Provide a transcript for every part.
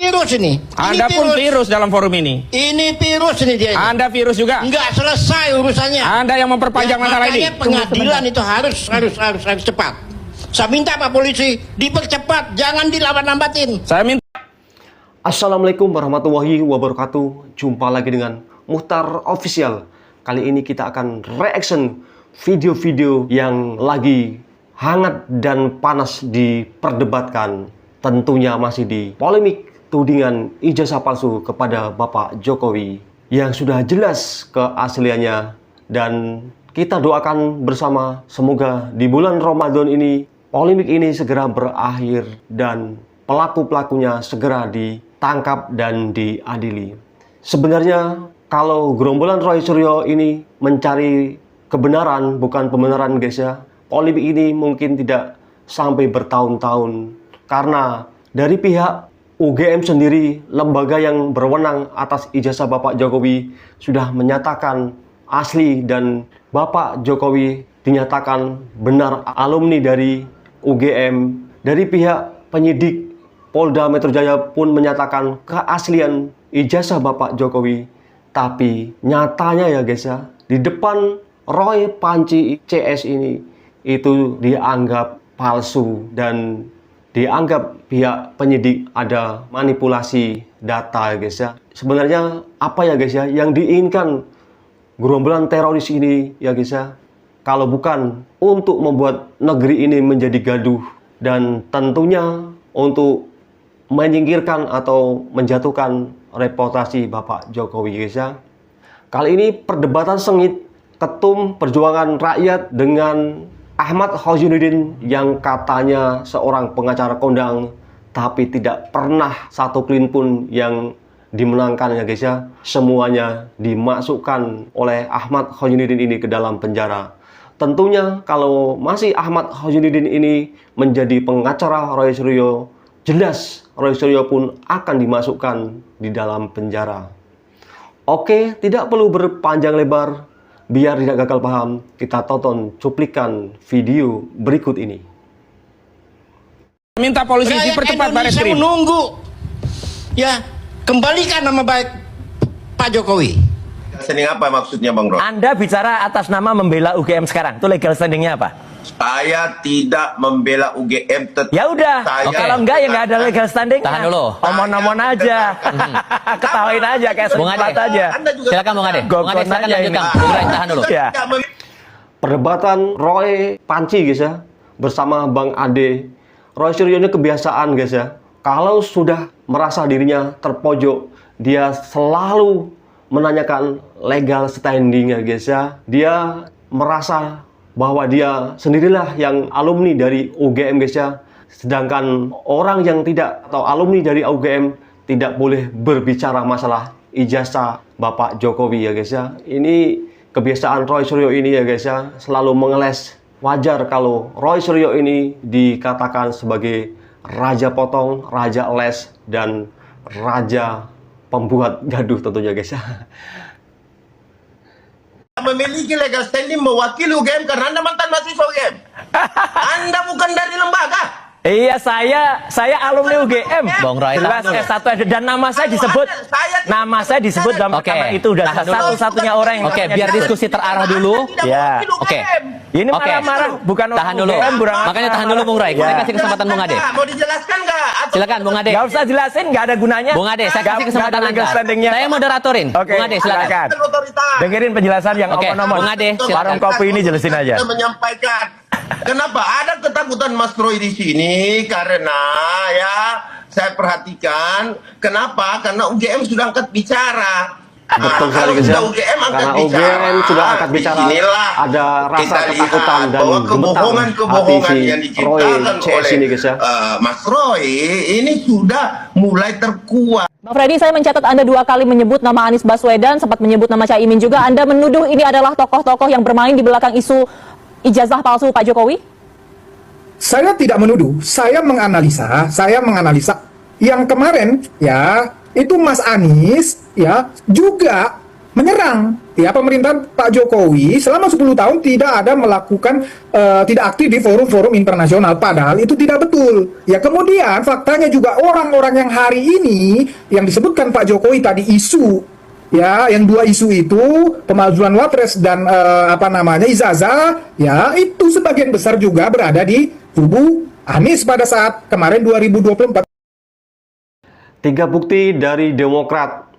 virus ini. Anda pun virus dalam forum ini. Ini virus ini dia. Anda virus juga. Nggak selesai urusannya. Anda yang memperpanjang masalah ini. Makanya pengadilan itu harus cepat. Saya minta Pak Polisi dipercepat, jangan dilambat-lambatin. Saya minta. Assalamualaikum warahmatullahi wabarakatuh. Jumpa lagi dengan Muhtar Official. Kali ini kita akan reaction video-video yang lagi hangat dan panas diperdebatkan. Tentunya masih di polemik tudingan ijazah palsu kepada Bapak Jokowi yang sudah jelas keasliannya. Dan kita doakan bersama semoga di bulan Ramadan ini polemik ini segera berakhir dan pelaku-pelakunya segera ditangkap dan diadili. Sebenarnya kalau gerombolan Roy Suryo ini mencari kebenaran bukan pembenaran guys ya, polemik ini mungkin tidak sampai bertahun-tahun karena dari pihak UGM sendiri, lembaga yang berwenang atas ijazah Bapak Jokowi sudah menyatakan asli dan Bapak Jokowi dinyatakan benar alumni dari UGM. Dari pihak penyidik Polda Metro Jaya pun menyatakan keaslian ijazah Bapak Jokowi. Tapi nyatanya ya guys ya, di depan Roy Panci CS ini itu dianggap palsu dan dianggap pihak penyidik ada manipulasi data guys ya. Sebenarnya apa ya guys ya yang diinginkan gerombolan teroris ini ya guys ya, kalau bukan untuk membuat negeri ini menjadi gaduh dan tentunya untuk menyingkirkan atau menjatuhkan reputasi Bapak Jokowi guys ya. Kali ini perdebatan sengit Ketum Perjuangan Rakyat dengan Ahmad Khojunudin yang katanya seorang pengacara kondang tapi tidak pernah satu klien pun yang dimenangkan ya guys ya. Semuanya dimasukkan oleh Ahmad Khojunudin ini ke dalam penjara. Tentunya kalau masih Ahmad Khojunudin ini menjadi pengacara Roy Suryo, jelas Roy Suryo pun akan dimasukkan di dalam penjara. Oke, tidak perlu berpanjang lebar. Biar tidak gagal paham, kita tonton cuplikan video berikut ini. Minta polisi dipercepat baris krim. Menunggu. Ya, kembalikan nama baik Pak Jokowi. Standing apa maksudnya Bang Roy? Anda bicara atas nama membela UGM sekarang. Itu legal standingnya apa? Saya tidak membela UGM. Ya udah, kalau enggak ya enggak ada legal standing. Tahan dulu. Omong-omong aja. Ketawain aja kayak semuanya aja. Silakan Bung Ade. Bung Ade silakan lanjutkan. Bung Ray tahan dulu. Ya. Perdebatan Roy Panci guys ya bersama Bang Ade. Roy Suryo ini kebiasaan guys ya. Kalau sudah merasa dirinya terpojok, dia selalu menanyakan legal standing ya guys ya. Dia merasa bahwa dia sendirilah yang alumni dari UGM guys ya. Sedangkan orang yang tidak atau alumni dari UGM tidak boleh berbicara masalah ijazah Bapak Jokowi ya guys ya. Ini kebiasaan Roy Suryo ini ya guys ya, selalu mengeles. Wajar kalau Roy Suryo ini dikatakan sebagai raja potong, raja les, dan raja pembuat gaduh tentunya guys ya. Memiliki legal standing mewakili UGM karena Anda mantan mahasiswa UGM. Anda bukan dari lembaga. Iya, saya alumni UGM. Bung Roy, jelas S1 dan nama saya disebut. Nama saya disebut dalam rekaman itu udah satu-satunya orang yang biar diskusi terarah dulu. Ya. Oke. Ini marah-marah bukan tahan dulu. Makanya tahan dulu Bung Roy. Saya kasih kesempatan Bung Ade. Mau dijelaskan nggak? Silakan Bung Ade. Gak usah jelasin, nggak ada gunanya. Bung Ade, saya kasih kesempatan Anda. Standingnya. Saya moderatorin. Oke, Bung Ade silakan. Dengerin penjelasan yang Bung Ade, warung kopi ini jelasin aja. Saya menyampaikan. Kenapa ada ketakutan Mas Roy di sini? Karena ya saya perhatikan. Kenapa? Karena UGM sudah angkat bicara. Betul sekali guys ya. Karena UGM sudah angkat bicara, ada rasa ketakutan dan kebohongan yang diciptakan oleh Mas Roy ini sudah mulai terkuat. Bang Freddy, saya mencatat Anda 2 kali menyebut nama Anies Baswedan, sempat menyebut nama Caimin juga. Anda menuduh ini adalah tokoh-tokoh yang bermain di belakang isu ijazah palsu Pak Jokowi? Saya tidak menuduh, saya menganalisa yang kemarin ya itu Mas Anies ya juga menyerang ya pemerintahan Pak Jokowi selama 10 tahun tidak ada melakukan tidak aktif di forum-forum internasional, padahal itu tidak betul. Ya kemudian faktanya juga orang-orang yang hari ini yang disebutkan Pak Jokowi tadi isu ya, yang 2 isu itu pemalsuan Wapres dan ijazah, ya itu sebagian besar juga berada di kubu Anies pada saat kemarin 2024. 3 bukti dari Demokrat,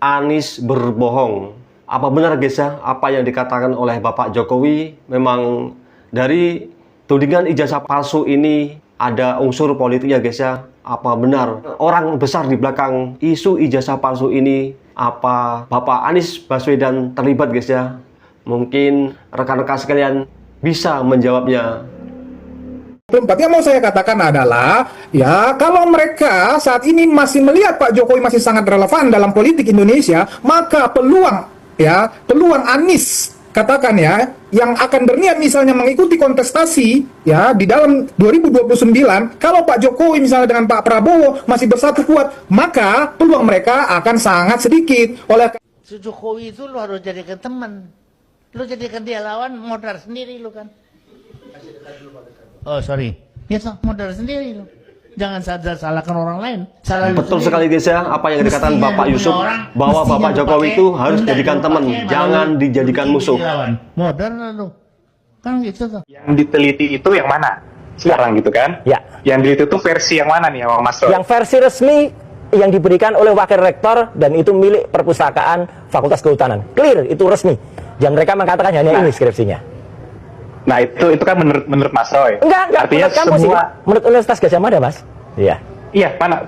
Anies berbohong. Apa benar guys ya, apa yang dikatakan oleh Bapak Jokowi? Memang dari tudingan ijazah palsu ini ada unsur politiknya guys ya. Apa benar orang besar di belakang isu ijazah palsu ini? Apa Bapak Anies Baswedan terlibat guys ya? Mungkin rekan-rekan sekalian bisa menjawabnya. Yang mau saya katakan adalah, ya kalau mereka saat ini masih melihat Pak Jokowi masih sangat relevan dalam politik Indonesia, maka peluang Anies, katakan ya, yang akan berniat misalnya mengikuti kontestasi ya di dalam 2029, kalau Pak Jokowi misalnya dengan Pak Prabowo masih bersatu kuat, maka peluang mereka akan sangat sedikit. Oleh Jokowi itu lo harus jadikan teman, lo jadikan dia lawan, modal sendiri lo kan. Oh sorry, ya modal sendiri lo. Jangan salahkan orang lain. Betul sekali guys ya, apa yang dikatakan Bapak Yusuf, bahwa Bapak Jokowi itu harus dijadikan teman, jangan dijadikan musuh. Modal lo, kan gitu tuh. Yang diteliti itu yang mana? Sekarang gitu kan? Ya. Yang diteliti itu versi yang mana nih Mas Roy? Yang versi resmi yang diberikan oleh wakil rektor dan itu milik perpustakaan Fakultas Kehutanan. Clear, itu resmi. Yang mereka mengatakan hanya ini skripsinya. Nah itu kan menurut Mas Roy. Enggak, artinya menurut kamu semua sih, menurut Universitas Gajah Mada, Mas. Iya. Iya, mana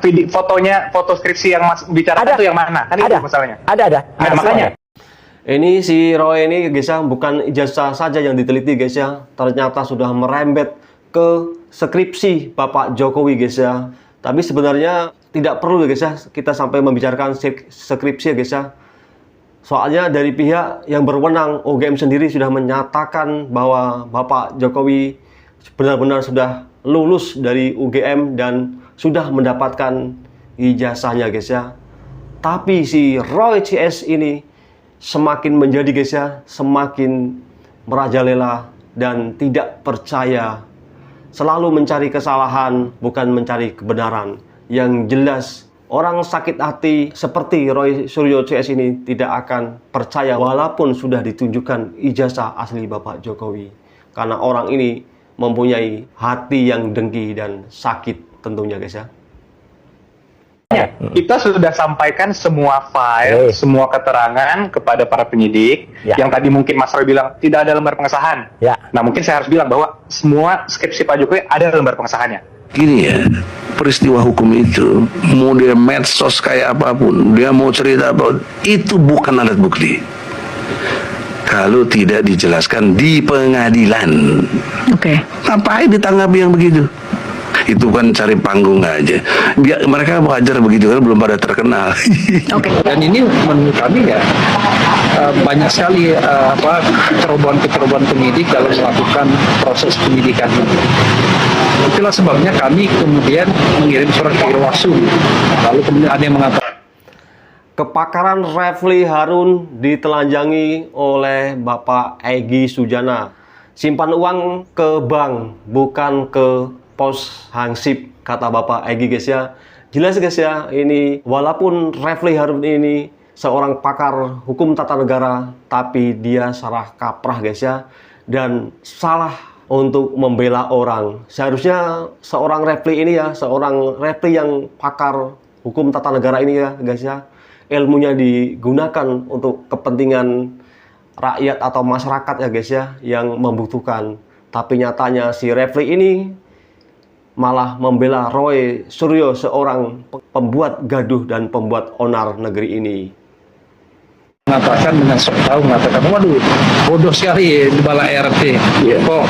foto skripsi yang Mas bicarakan itu yang mana? Kan ada. Itu masalahnya. Ada. Nah, makanya. Ini si Roy ini guys ya, bukan ijazah saja yang diteliti guys ya, ternyata sudah merembet ke skripsi Bapak Jokowi guys ya. Tapi sebenarnya tidak perlu guys ya kita sampai membicarakan skripsi guys ya. Soalnya dari pihak yang berwenang, UGM sendiri sudah menyatakan bahwa Bapak Jokowi benar-benar sudah lulus dari UGM dan sudah mendapatkan ijazahnya guys ya. Tapi si Roy CS ini semakin menjadi guys ya, semakin merajalela dan tidak percaya. Selalu mencari kesalahan, bukan mencari kebenaran. Yang jelas orang sakit hati seperti Roy Suryo CS ini tidak akan percaya walaupun sudah ditunjukkan ijazah asli Bapak Jokowi. Karena orang ini mempunyai hati yang dengki dan sakit tentunya guys ya. Kita sudah sampaikan semua file, semua keterangan kepada para penyidik. Yang tadi mungkin Mas Roy bilang tidak ada lembar pengesahan. Nah mungkin saya harus bilang bahwa semua skripsi Pak Jokowi ada lembar pengesahannya. Gini ya, peristiwa hukum itu, mau dia medsos kayak apapun, dia mau cerita apa, itu bukan alat bukti. Kalau tidak dijelaskan di pengadilan. Ngapain ditanggapi yang begitu? Itu kan cari panggung aja. Mereka wajar begitu kan belum pada terkenal. Dan ini menurut kami ya banyak sekali kecerobohan penyidik dalam melakukan proses penyidikan ini. Itulah sebabnya kami kemudian mengirim surat ke Irwasum. Lalu kemudian ada yang mengatakan kepakaran Refli Harun ditelanjangi oleh Bapak Egy Sujana. Simpan uang ke bank, bukan ke pos hansip, kata Bapak Egy guys ya. Jelas guys ya, ini walaupun Refli Harun ini seorang pakar hukum tata negara, tapi dia salah kaprah guys ya, dan salah untuk membela orang. Seharusnya seorang Refli ini ya, seorang Refli yang pakar hukum tata negara ini ya guys ya, ilmunya digunakan untuk kepentingan rakyat atau masyarakat ya guys ya, yang membutuhkan. Tapi nyatanya si Refli ini malah membela Roy Suryo, seorang pembuat gaduh dan pembuat onar negeri ini. mengatakan dengan sok tahu mengatakan, waduh bodoh sekali di bala RT, kok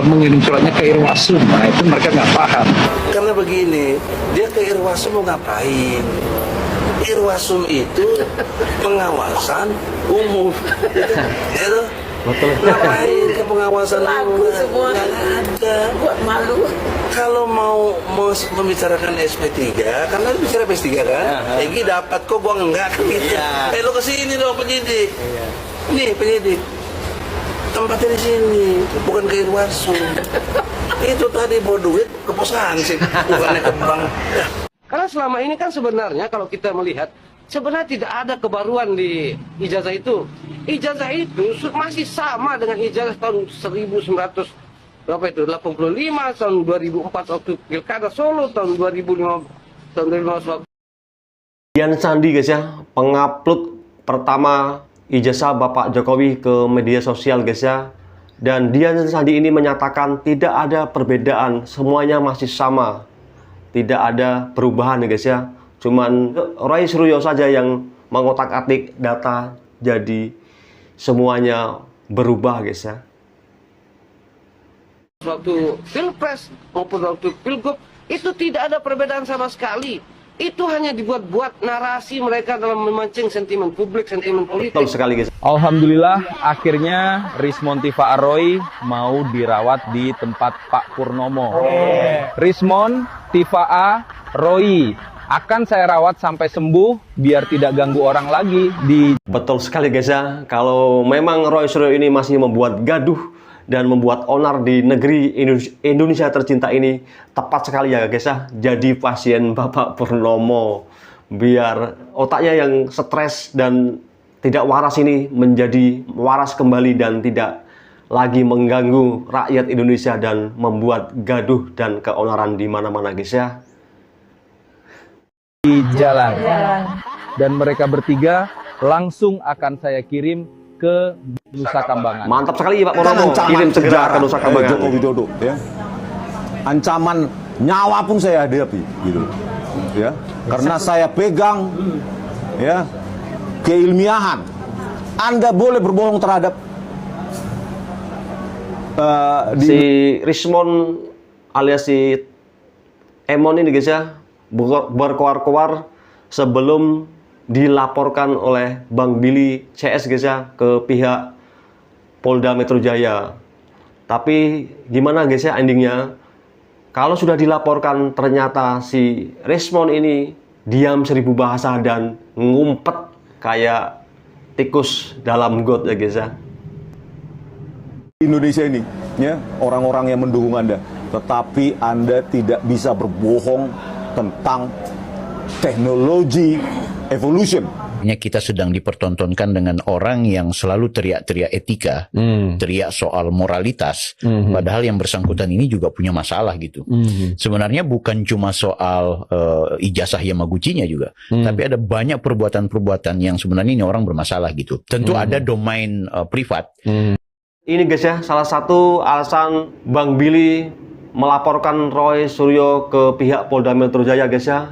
mengirim suratnya ke Irwasum. Nah itu mereka nggak paham. Karena begini, dia ke Irwasum mau ngapain? Irwasum itu pengawasan umum, gitu. Betul. Ngapain ke pengawasan lingkungan? Semua ada. Buat malu. Kalau mau membicarakan SP3, karena lu bicara SP3 kan? Egi dapat kok, gua enggak kan gitu. Lo kesini dong penyidik. Nih penyidik. Tempatnya di sini, bukan ke Irwansyah. Itu tadi bawa duit ke pos hansip, bukannya ke bank. Karena selama ini kan sebenarnya kalau kita melihat, sebenarnya tidak ada kebaruan di ijazah itu. Ijazah itu masih sama dengan ijazah tahun 1985, tahun 2004 waktu Pilkada Solo, tahun 2005, tahun 2015. Dian Sandi guys ya, pengupload pertama ijazah Bapak Jokowi ke media sosial guys ya. Dan Dian Sandi ini menyatakan tidak ada perbedaan, semuanya masih sama. Tidak ada perubahan guys ya. Cuman Roy Suryo saja yang mengotak-atik data, jadi semuanya berubah guys ya. Waktu Pilpres maupun waktu Pilgub itu tidak ada perbedaan sama sekali. Itu hanya dibuat-buat narasi mereka dalam memancing sentimen publik, sentimen politik. Betul sekali guys. Alhamdulillah akhirnya Rismon Tiva Aroy mau dirawat di tempat Pak Purnomo. Rismon Tiva Aroy akan saya rawat sampai sembuh biar tidak ganggu orang lagi di. Betul sekali guys ya. Kalau memang Roy Suryo ini masih membuat gaduh dan membuat onar di negeri Indonesia tercinta ini, tepat sekali ya guys ya, jadi pasien Bapak Purnomo biar otaknya yang stres dan tidak waras ini menjadi waras kembali dan tidak lagi mengganggu rakyat Indonesia dan membuat gaduh dan keonaran di mana-mana guys ya. Di jalan. Dan mereka bertiga langsung akan saya kirim ke Nusa Kambangan. Mantap sekali Pak Purnomo, kirim segera ke Nusa Kambangan. Joko Widodo ya. Ancaman nyawa pun saya hadapi gitu. Ya, karena saya pegang ya keilmiahan. Anda boleh berbohong terhadap si Rismon alias si Emon ini guys ya, berkoar-koar sebelum dilaporkan oleh Bang Billy CS guys ya ke pihak Polda Metro Jaya. Tapi gimana guys ya endingnya? Kalau sudah dilaporkan ternyata si Rismon ini diam 1000 bahasa dan ngumpet kayak tikus dalam got ya guys ya. Indonesia ini ya, orang-orang yang mendukung Anda, tetapi Anda tidak bisa berbohong tentang teknologi evolution. Kita sedang dipertontonkan dengan orang yang selalu teriak-teriak etika, teriak soal moralitas, padahal yang bersangkutan ini juga punya masalah gitu. Sebenarnya bukan cuma soal ijazah Yamaguchi-nya juga, tapi ada banyak perbuatan-perbuatan yang sebenarnya ini orang bermasalah gitu. Tentu ada domain privat. Ini guys ya, salah satu alasan Bang Billy melaporkan Roy Suryo ke pihak Polda Metro Jaya guys ya,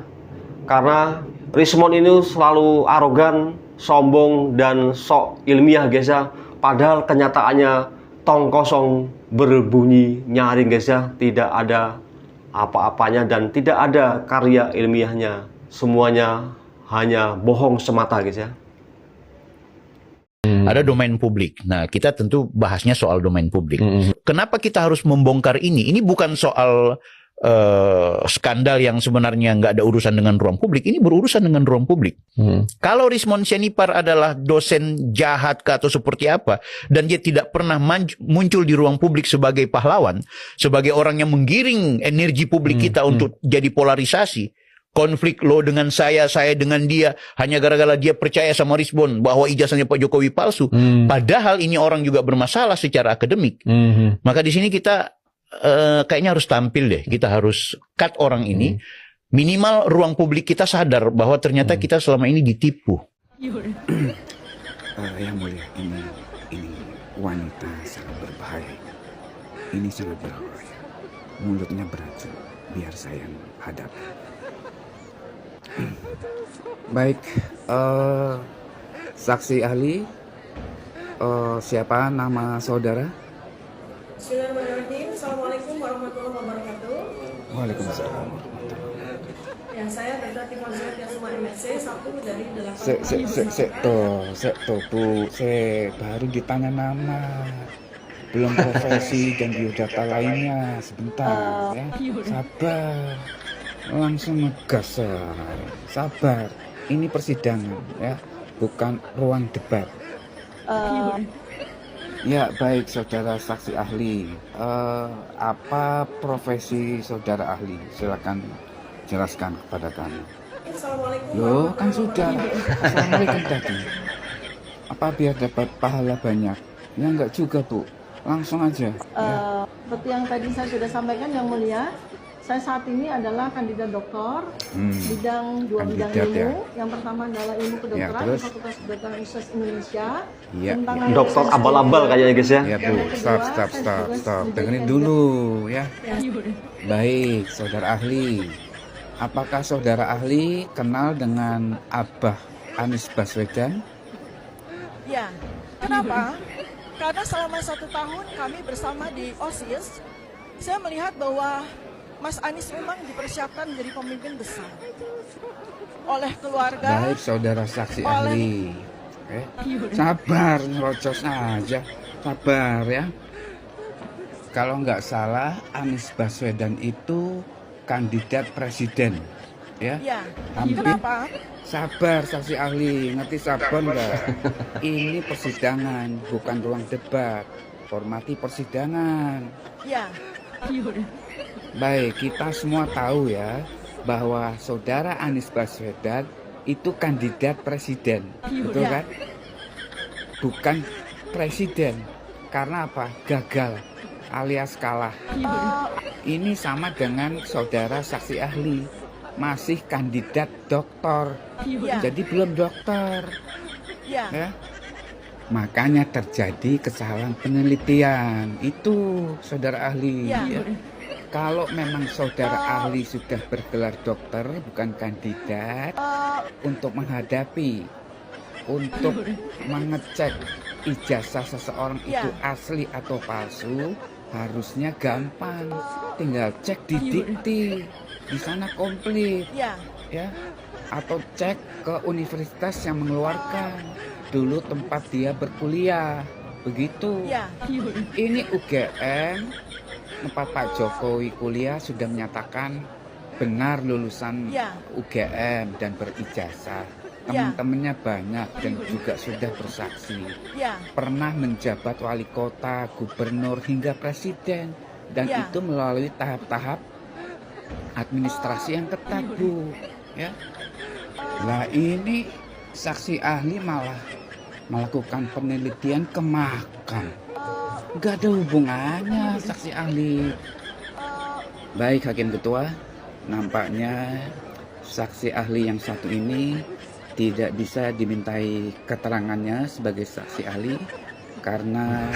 karena Rismon ini selalu arogan, sombong, dan sok ilmiah guys ya. Padahal kenyataannya tong kosong berbunyi nyaring guys ya. Tidak ada apa-apanya dan tidak ada karya ilmiahnya. Semuanya hanya bohong semata guys ya. Ada domain publik. Nah, kita tentu bahasnya soal domain publik. Kenapa kita harus membongkar ini? Ini bukan soal skandal yang sebenarnya nggak ada urusan dengan ruang publik. Ini berurusan dengan ruang publik. Kalau Rismon Sianipar adalah dosen jahat atau seperti apa, dan dia tidak pernah muncul di ruang publik sebagai pahlawan, sebagai orang yang menggiring energi publik kita untuk jadi polarisasi, konflik lo dengan saya dengan dia, hanya gara-gara dia percaya sama Rismon bahwa ijazahnya Pak Jokowi palsu. Padahal ini orang juga bermasalah secara akademik. Maka di sini kita kayaknya harus tampil deh. Kita harus cut orang ini. Minimal ruang publik kita sadar bahwa ternyata kita selama ini ditipu. Yang mulia, ini wanita sangat berbahaya. Ini sangat berbahaya. Mulutnya beracun. Biar saya yang hadapi. Baik, saksi ahli, siapa nama saudara? Bismillahirrahmanirrahim. Assalamualaikum warahmatullahi wabarakatuh. Waalaikumsalam warahmatullahi wabarakatuh. Ya, Dan saya berarti konser yang semua MSC 1 dari 8 Bu, saya baru ditanya nama, belum profesi dan biodata lainnya. Sebentar ya, sabar, langsung ngegas ya. Sabar, ini persidangan ya, bukan ruang debat. Ya baik, saudara saksi ahli, apa profesi saudara ahli? Silakan jelaskan kepada kami. Assalamualaikum. Loh, kan sudah. Assalamualaikum tadi. Apa biar dapat pahala banyak? Ya enggak juga, Bu. Langsung aja. Seperti yang tadi saya sudah sampaikan, Yang Mulia, saya saat ini adalah kandidat doktor bidang bidang ilmu. Ya. Yang pertama adalah ilmu kedokteran di Fakultas Kedokteran Universitas Indonesia. Ya. Dokter abal-abal kayaknya guys ya. Ya Bu, stop. Dengerin dulu ya. Baik, saudara ahli. Apakah saudara ahli kenal dengan Abah Anies Baswedan? Ya, kenapa? Karena selama 1 tahun kami bersama di OSIS, saya melihat bahwa Mas Anies memang dipersiapkan menjadi pemimpin besar oleh keluarga. Baik, saudara saksi ahli. Sabar, nyerocos aja. Sabar ya. Kalau nggak salah, Anies Baswedan itu kandidat presiden, ya? Ya. Hampir. Kenapa? Sabar, saksi ahli, ngerti sabar nggak? Ini persidangan, bukan ruang debat. Hormati persidangan. Ya. Baik, kita semua tahu ya bahwa saudara Anies Baswedan itu kandidat presiden, betul kan? Bukan presiden, karena apa? Gagal alias kalah. Ini sama dengan saudara saksi ahli, masih kandidat doktor, jadi belum dokter. Ya. Makanya terjadi kesalahan penelitian itu, saudara ahli. Ya. Kalau memang saudara ahli sudah bergelar dokter, bukan kandidat, untuk menghadapi, untuk mengecek ijazah seseorang itu asli atau palsu, harusnya gampang. Tinggal cek di dikti, di sana komplit, ya. Atau cek ke universitas yang mengeluarkan dulu tempat dia berkuliah, begitu. Ini UGM tempat Pak Jokowi kuliah sudah menyatakan benar lulusan UGM dan berijazah. Teman-temannya banyak dan juga sudah bersaksi. Pernah menjabat wali kota, gubernur hingga presiden, dan itu melalui tahap-tahap administrasi yang ketat, Bu. Ya. Nah ini saksi ahli malah melakukan penelitian ke makam. Gak ada hubungannya saksi ahli. Baik Hakim Ketua, nampaknya saksi ahli yang satu ini tidak bisa dimintai keterangannya sebagai saksi ahli karena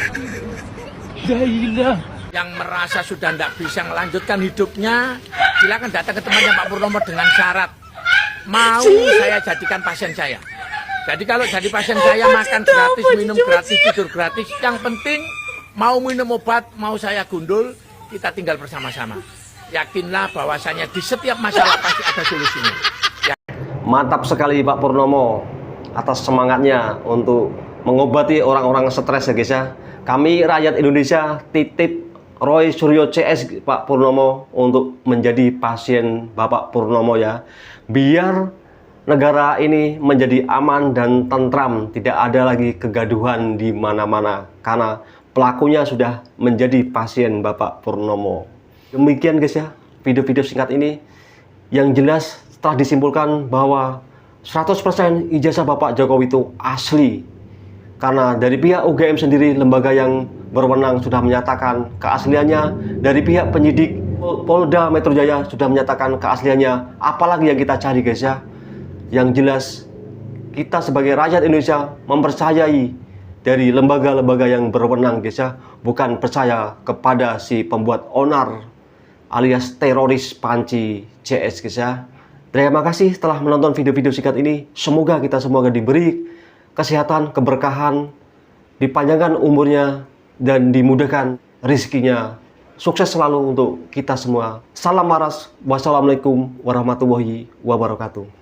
yang merasa sudah tidak bisa melanjutkan hidupnya, silakan datang ke tempatnya Pak Purnomo dengan syarat mau saya jadikan pasien saya. Jadi kalau jadi pasien saya makan gratis, minum gratis, tidur gratis. Yang penting mau minum obat, mau saya gundul, kita tinggal bersama-sama. Yakinlah bahwasanya di setiap masalah pasti ada solusinya. Mantap sekali Pak Purnomo atas semangatnya untuk mengobati orang-orang stres ya guys ya. Kami rakyat Indonesia titip Roy Suryo CS Pak Purnomo untuk menjadi pasien Bapak Purnomo ya. Biar negara ini menjadi aman dan tentram, tidak ada lagi kegaduhan di mana-mana karena pelakunya sudah menjadi pasien Bapak Purnomo. Demikian guys ya, video-video singkat ini yang jelas telah disimpulkan bahwa 100% ijazah Bapak Jokowi itu asli. Karena dari pihak UGM sendiri, lembaga yang berwenang sudah menyatakan keasliannya. Dari pihak penyidik Polda Metro Jaya sudah menyatakan keasliannya. Apalagi yang kita cari guys ya. Yang jelas kita sebagai rakyat Indonesia mempercayai dari lembaga-lembaga yang berwenang guys ya. Bukan percaya kepada si pembuat onar alias teroris Panji CS guys ya. Terima kasih telah menonton video-video singkat ini. Semoga kita semua diberi kesehatan, keberkahan, dipanjangkan umurnya, dan dimudahkan rezekinya Sukses selalu untuk kita semua. Salam waras. Wassalamualaikum warahmatullahi wabarakatuh.